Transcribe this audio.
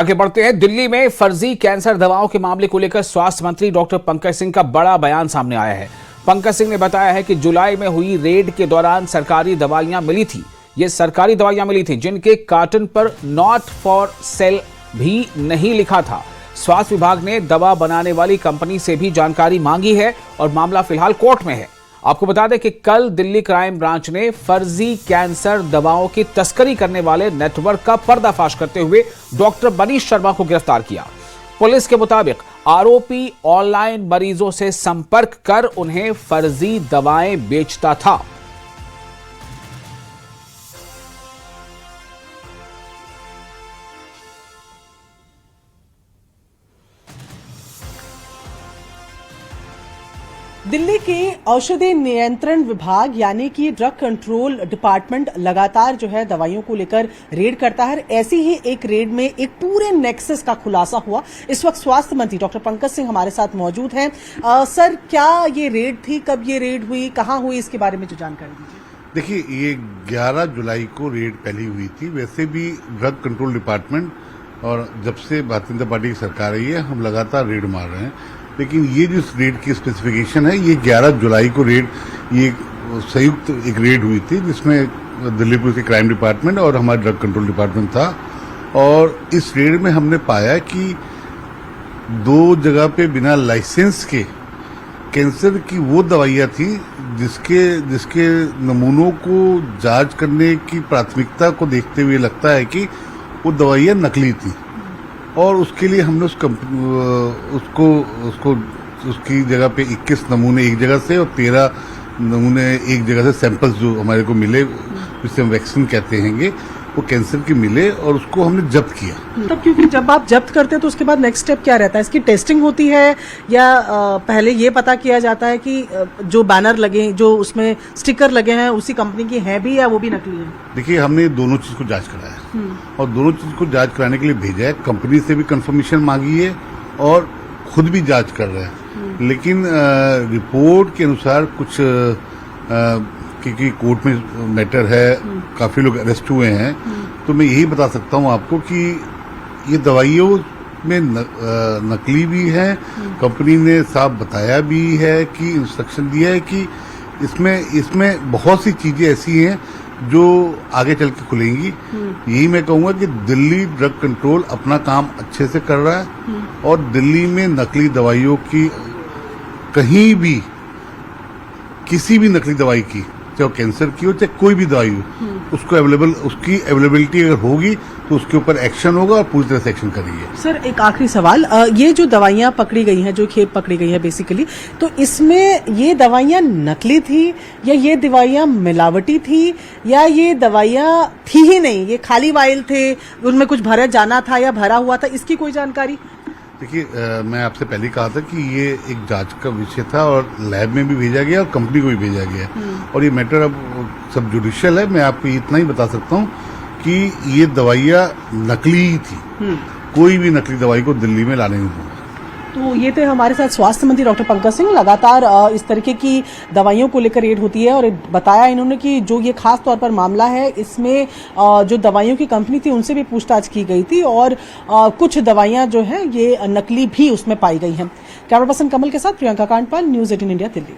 आगे बढ़ते हैं। दिल्ली में फर्जी कैंसर दवाओं के मामले को लेकर स्वास्थ्य मंत्री डॉक्टर पंकज सिंह का बड़ा बयान सामने आया है। पंकज सिंह ने बताया है कि जुलाई में हुई रेड के दौरान सरकारी दवाइयां मिली थी। ये सरकारी दवाइयां मिली थी जिनके कार्टन पर नॉट फॉर सेल भी नहीं लिखा था। स्वास्थ्य विभाग ने दवा बनाने वाली कंपनी से भी जानकारी मांगी है और मामला फिलहाल कोर्ट में है। आपको बता दें कि कल दिल्ली क्राइम ब्रांच ने फर्जी कैंसर दवाओं की तस्करी करने वाले नेटवर्क का पर्दाफाश करते हुए डॉक्टर मनीष शर्मा को गिरफ्तार किया। पुलिस के मुताबिक आरोपी ऑनलाइन मरीजों से संपर्क कर उन्हें फर्जी दवाएं बेचता था। दिल्ली के औषधि नियंत्रण विभाग यानी कि ड्रग कंट्रोल डिपार्टमेंट लगातार जो है दवाइयों को लेकर रेड करता है। ऐसी ही एक रेड में एक पूरे नेक्सस का खुलासा हुआ। इस वक्त स्वास्थ्य मंत्री डॉक्टर पंकज सिंह हमारे साथ मौजूद हैं। सर, क्या ये रेड थी, कब ये रेड हुई, कहाँ हुई, इसके बारे में जो जानकारी दीजिए। देखिए, ये 11 जुलाई को रेड पहली हुई थी। वैसे भी ड्रग कंट्रोल डिपार्टमेंट और जब से भारतीय जनता पार्टी की सरकार आई है, हम लगातार रेड मार रहे हैं। लेकिन ये जो रेड की स्पेसिफिकेशन है, ये 11 जुलाई को रेड, ये संयुक्त एक रेड हुई थी जिसमें दिल्ली पुलिस के क्राइम डिपार्टमेंट और हमारा ड्रग कंट्रोल डिपार्टमेंट था। और इस रेड में हमने पाया कि 2 जगह पे बिना लाइसेंस के कैंसर की वो दवाइयाँ थी जिसके नमूनों को जांच करने की प्राथमिकता को देखते हुए लगता है कि वो दवाइयाँ नकली थी। और उसके लिए हमने उसकी जगह पे 21 नमूने एक जगह से और 13 नमूने एक जगह से सैंपल्स जो हमारे को मिले, जिसे हम वैक्सीन कहते हैंगे, वो कैंसर के मिले और उसको हमने जब्त किया। तब क्योंकि जब आप जब्त करते हैं तो उसके बाद नेक्स्ट स्टेप क्या रहता है? इसकी टेस्टिंग होती है या पहले ये पता किया जाता है कि जो बैनर लगे, जो उसमें स्टिकर लगे हैं, उसी कंपनी की है भी या वो भी नकली है? देखिए, हमने दोनों चीज को जांच कराया और दोनों चीज को जांच कराने के लिए भेजा है। कंपनी से भी कंफर्मेशन मांगी है और खुद भी जांच कर रहे हैं। लेकिन रिपोर्ट के अनुसार कुछ क्योंकि कोर्ट में मैटर है, काफी लोग अरेस्ट हुए हैं, तो मैं यही बता सकता हूं आपको कि ये दवाइयों में नकली भी है। कंपनी ने साफ बताया भी है कि इंस्ट्रक्शन दिया है कि इसमें बहुत सी चीजें ऐसी हैं जो आगे चल के खुलेंगी। यही मैं कहूंगा कि दिल्ली ड्रग कंट्रोल अपना काम अच्छे से कर रहा है और दिल्ली में नकली दवाइयों की कहीं भी, किसी भी नकली दवाई की, चाहे कैंसर की हो चाहे कोई भी दवाई हो, उसकी अवेलेबिलिटी अगर होगी तो उसके ऊपर एक्शन होगा और पूरी तरह से एक्शन करेंगे। सर, एक आखिरी सवाल, ये जो दवाइयां पकड़ी गई हैं, जो खेप पकड़ी गई है बेसिकली, तो इसमें ये दवाइयां नकली थी या ये दवाइयां मिलावटी थी या ये दवाइयां थी ही नहीं, ये खाली वाइल थे, उनमें कुछ भरा जाना था या भरा हुआ था, इसकी कोई जानकारी? देखिए, मैं आपसे पहले कहा था कि ये एक जांच का विषय था और लैब में भी भेजा गया और कंपनी को भी भेजा गया और ये मैटर अब सब जुडिशियल है। मैं आपको इतना ही बता सकता हूँ कि ये दवाइयाँ नकली ही थी। कोई भी नकली दवाई को दिल्ली में लाने नहीं दूंगा। तो ये थे हमारे साथ स्वास्थ्य मंत्री डॉक्टर पंकज सिंह। लगातार इस तरीके की दवाइयों को लेकर रेड होती है और बताया इन्होंने कि जो ये खास तौर पर मामला है, इसमें जो दवाइयों की कंपनी थी उनसे भी पूछताछ की गई थी और कुछ दवाइयां जो हैं ये नकली भी उसमें पाई गई हैं। कैमरा पर्सन कमल के साथ प्रियंका कांडपाल, न्यूज़ 18 इंडिया, दिल्ली।